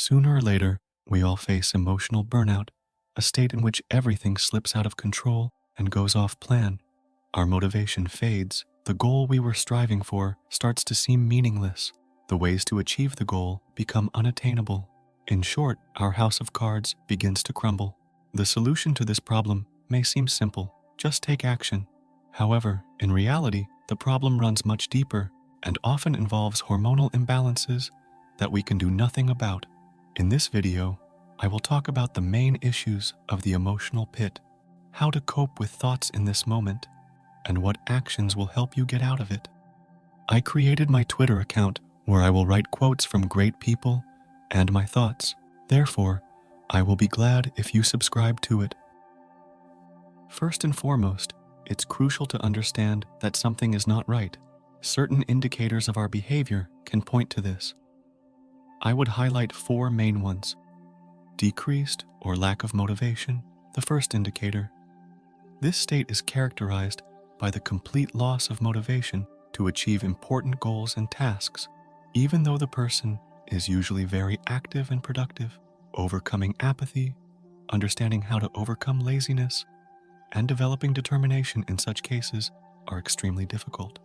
Sooner or later, we all face emotional burnout, a state in which everything slips out of control and goes off plan. Our motivation fades, the goal we were striving for starts to seem meaningless, the ways to achieve the goal become unattainable. In short, our house of cards begins to crumble. The solution to this problem may seem simple, just take action. However, in reality, the problem runs much deeper and often involves hormonal imbalances that we can do nothing about. In this video, I will talk about the main issues of the emotional pit, how to cope with thoughts in this moment, and what actions will help you get out of it. I created my Twitter account where I will write quotes from great people and my thoughts. Therefore, I will be glad if you subscribe to it. First and foremost, it's crucial to understand that something is not right. Certain indicators of our behavior can point to this. I would highlight 4 main ones. Decreased or lack of motivation, the first indicator. This state is characterized by the complete loss of motivation to achieve important goals and tasks, even though the person is usually very active and productive. Overcoming apathy, understanding how to overcome laziness, and developing determination in such cases are extremely difficult.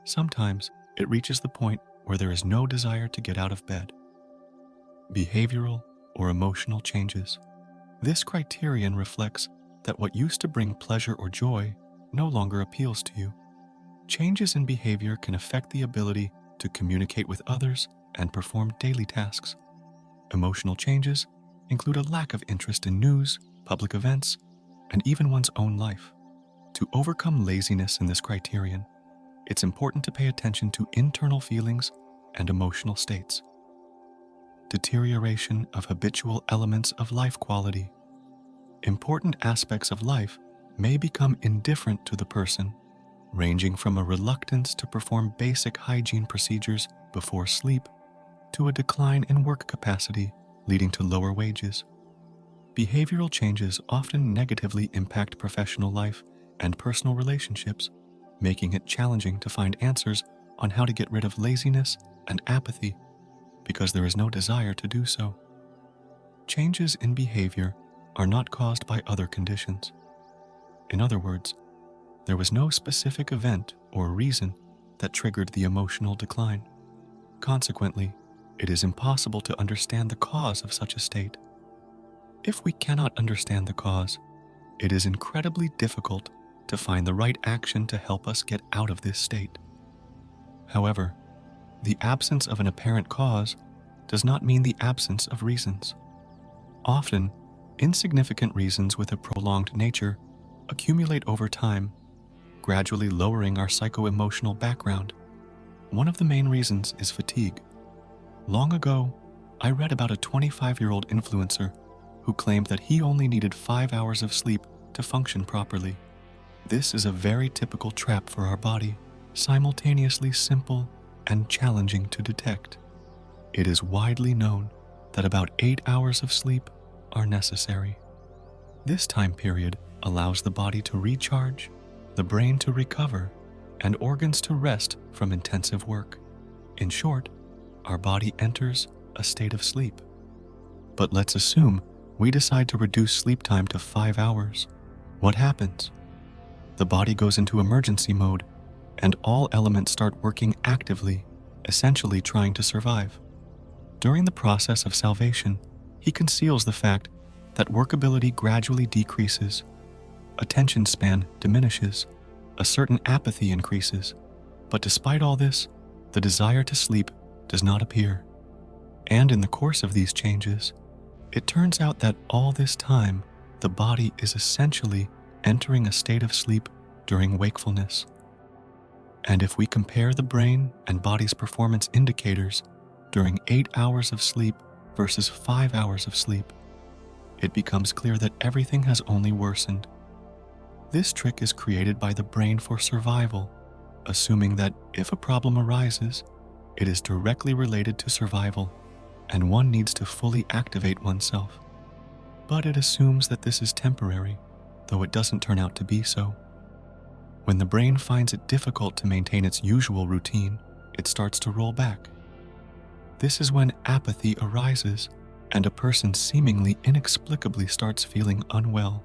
Sometimes it reaches the point where there is no desire to get out of bed. Behavioral or emotional changes. This criterion reflects that what used to bring pleasure or joy no longer appeals to you. Changes in behavior can affect the ability to communicate with others and perform daily tasks. Emotional changes include a lack of interest in news, public events, and even one's own life. To overcome laziness in this criterion, it's important to pay attention to internal feelings and emotional states. Deterioration of habitual elements of life quality. Important aspects of life may become indifferent to the person, ranging from a reluctance to perform basic hygiene procedures before sleep to a decline in work capacity, leading to lower wages. Behavioral changes often negatively impact professional life and personal relationships, making it challenging to find answers on how to get rid of laziness and apathy because there is no desire to do so. Changes in behavior are not caused by other conditions. In other words, there was no specific event or reason that triggered the emotional decline. Consequently, it is impossible to understand the cause of such a state. If we cannot understand the cause, it is incredibly difficult to find the right action to help us get out of this state. However, the absence of an apparent cause does not mean the absence of reasons. Often, insignificant reasons with a prolonged nature accumulate over time, gradually lowering our psycho-emotional background. One of the main reasons is fatigue. Long ago, I read about a 25-year-old influencer who claimed that he only needed 5 hours of sleep to function properly. This is a very typical trap for our body, simultaneously simple and challenging to detect. It is widely known that about 8 hours of sleep are necessary. This time period allows the body to recharge, the brain to recover, and organs to rest from intensive work. In short, our body enters a state of sleep. But let's assume we decide to reduce sleep time to 5 hours. What happens? The body goes into emergency mode, and all elements start working actively, essentially trying to survive. During the process of salvation, he conceals the fact that workability gradually decreases, attention span diminishes, a certain apathy increases. But despite all this, the desire to sleep does not appear. And in the course of these changes, it turns out that all this time, the body is essentially entering a state of sleep during wakefulness. And if we compare the brain and body's performance indicators during 8 hours of sleep versus 5 hours of sleep, it becomes clear that everything has only worsened. This trick is created by the brain for survival, assuming that if a problem arises, it is directly related to survival, and one needs to fully activate oneself. But it assumes that this is temporary, though it doesn't turn out to be so. When the brain finds it difficult to maintain its usual routine, it starts to roll back. This is when apathy arises and a person seemingly inexplicably starts feeling unwell.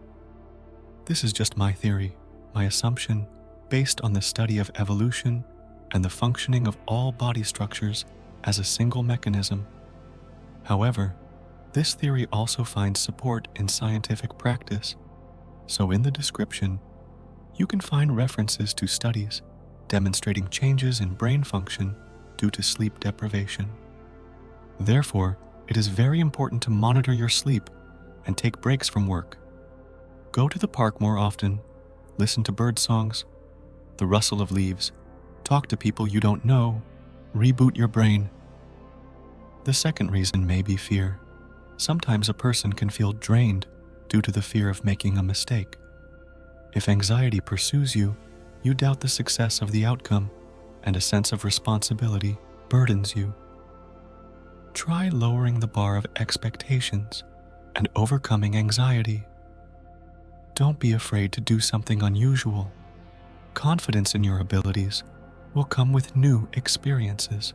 This is just my theory, my assumption, based on the study of evolution and the functioning of all body structures as a single mechanism. However, this theory also finds support in scientific practice, so in the description, you can find references to studies demonstrating changes in brain function due to sleep deprivation. Therefore, it is very important to monitor your sleep and take breaks from work. Go to the park more often, listen to bird songs, the rustle of leaves, talk to people you don't know, reboot your brain. The second reason may be fear. Sometimes a person can feel drained due to the fear of making a mistake. If anxiety pursues you, you doubt the success of the outcome, and a sense of responsibility burdens you. Try lowering the bar of expectations and overcoming anxiety. Don't be afraid to do something unusual. Confidence in your abilities will come with new experiences.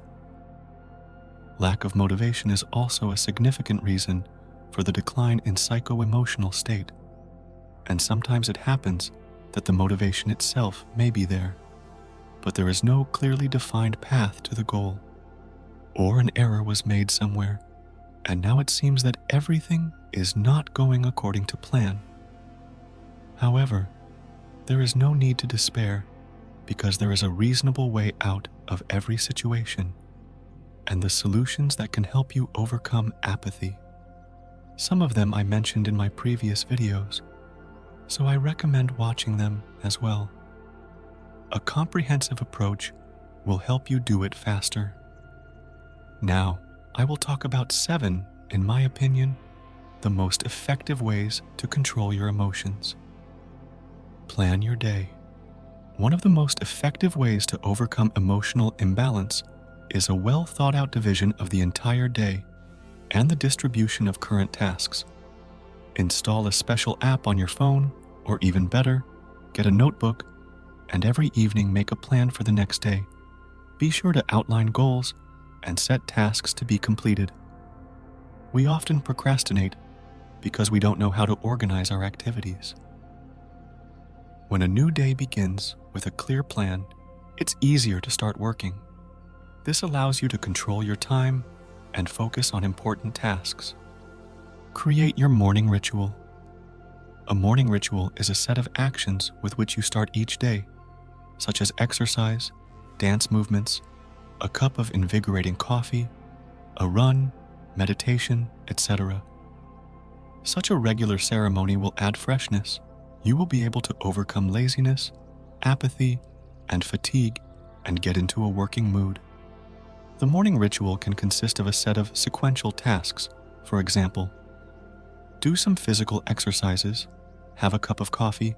Lack of motivation is also a significant reason for the decline in psycho-emotional state, and sometimes it happens that the motivation itself may be there, but there is no clearly defined path to the goal, or an error was made somewhere, and now it seems that everything is not going according to plan. However, there is no need to despair because there is a reasonable way out of every situation and the solutions that can help you overcome apathy. Some of them I mentioned in my previous videos, so I recommend watching them as well. A comprehensive approach will help you do it faster. Now, I will talk about 7, in my opinion, the most effective ways to control your emotions. Plan your day. One of the most effective ways to overcome emotional imbalance is a well-thought-out division of the entire day and the distribution of current tasks. Install a special app on your phone, or even better, get a notebook, and every evening make a plan for the next day. Be sure to outline goals and set tasks to be completed. We often procrastinate because we don't know how to organize our activities. When a new day begins with a clear plan, it's easier to start working. This allows you to control your time and focus on important tasks. Create your morning ritual. A morning ritual is a set of actions with which you start each day, such as exercise, dance movements, a cup of invigorating coffee, a run, meditation, etc. Such a regular ceremony will add freshness. You will be able to overcome laziness, apathy, and fatigue and get into a working mood. The morning ritual can consist of a set of sequential tasks. For example, do some physical exercises, have a cup of coffee,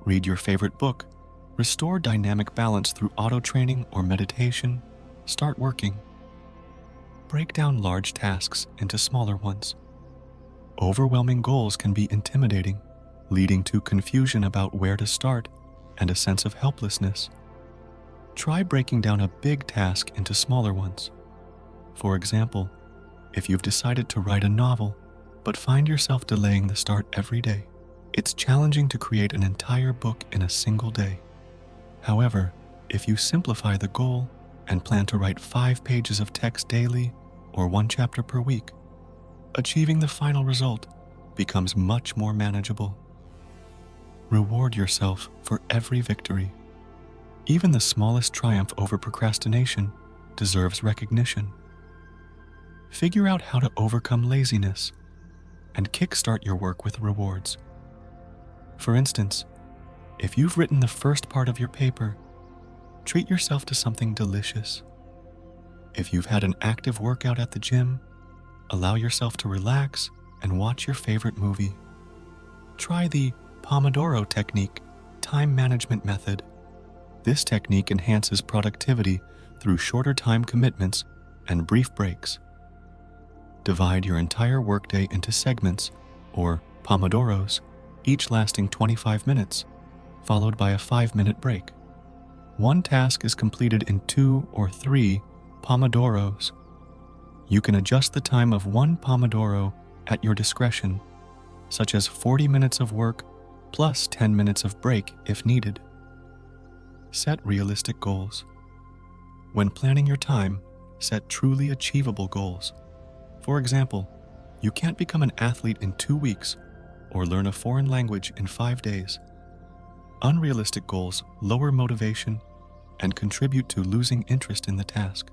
read your favorite book, restore dynamic balance through auto-training or meditation, start working. Break down large tasks into smaller ones. Overwhelming goals can be intimidating, leading to confusion about where to start and a sense of helplessness. Try breaking down a big task into smaller ones. For example, if you've decided to write a novel but find yourself delaying the start every day, it's challenging to create an entire book in a single day. However, if you simplify the goal and plan to write 5 pages of text daily or 1 chapter per week, achieving the final result becomes much more manageable. Reward yourself for every victory. Even the smallest triumph over procrastination deserves recognition. Figure out how to overcome laziness and kickstart your work with rewards. For instance, if you've written the first part of your paper, treat yourself to something delicious. If you've had an active workout at the gym, allow yourself to relax and watch your favorite movie. Try the Pomodoro technique, time management method. This technique enhances productivity through shorter time commitments and brief breaks. Divide your entire workday into segments, or Pomodoros, each lasting 25 minutes, followed by a 5-minute break. One task is completed in 2 or 3 Pomodoros. You can adjust the time of one Pomodoro at your discretion, such as 40 minutes of work plus 10 minutes of break if needed. Set realistic goals. When planning your time, set truly achievable goals. For example, you can't become an athlete in 2 weeks or learn a foreign language in 5 days. Unrealistic goals lower motivation and contribute to losing interest in the task.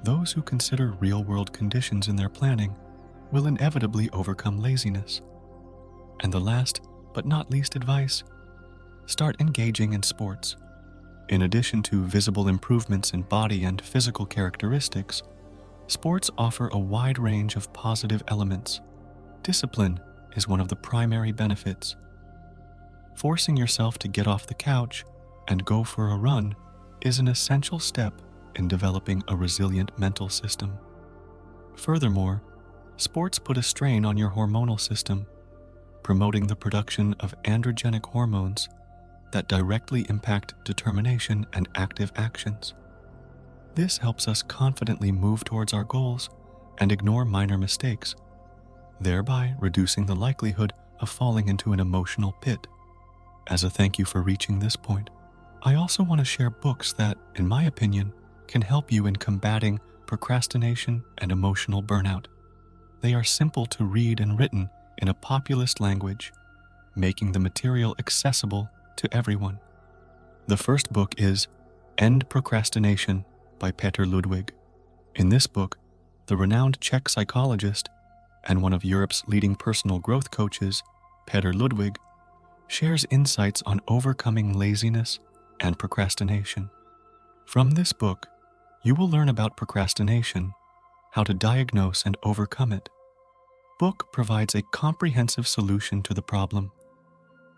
Those who consider real-world conditions in their planning will inevitably overcome laziness. And the last but not least advice, start engaging in sports. In addition to visible improvements in body and physical characteristics, sports offer a wide range of positive elements. Discipline is one of the primary benefits. Forcing yourself to get off the couch and go for a run is an essential step in developing a resilient mental system. Furthermore, sports put a strain on your hormonal system, promoting the production of androgenic hormones that directly impact determination and active actions. This helps us confidently move towards our goals and ignore minor mistakes, thereby reducing the likelihood of falling into an emotional pit. As a thank you for reaching this point, I also want to share books that, in my opinion, can help you in combating procrastination and emotional burnout. They are simple to read and written in a populist language, making the material accessible to everyone. The first book is End Procrastination by Peter Ludwig. In this book, the renowned Czech psychologist and one of Europe's leading personal growth coaches, Peter Ludwig, shares insights on overcoming laziness and procrastination. From this book, you will learn about procrastination, how to diagnose and overcome it. Book provides a comprehensive solution to the problem,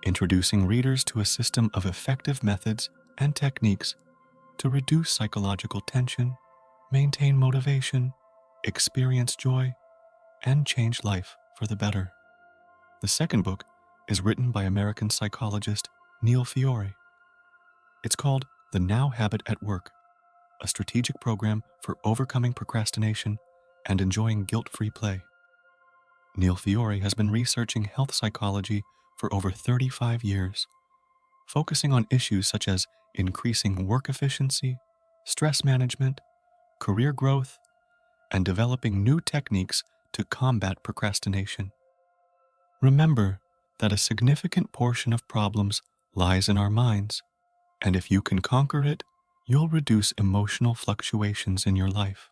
introducing readers to a system of effective methods and techniques to reduce psychological tension, maintain motivation, experience joy, and change life for the better. The second book is written by American psychologist Neil Fiore. It's called The Now Habit at Work, a strategic program for overcoming procrastination and enjoying guilt-free play. Neil Fiore has been researching health psychology for over 35 years, focusing on issues such as increasing work efficiency, stress management, career growth, and developing new techniques to combat procrastination. Remember that a significant portion of problems lies in our minds, and if you can conquer it, you'll reduce emotional fluctuations in your life.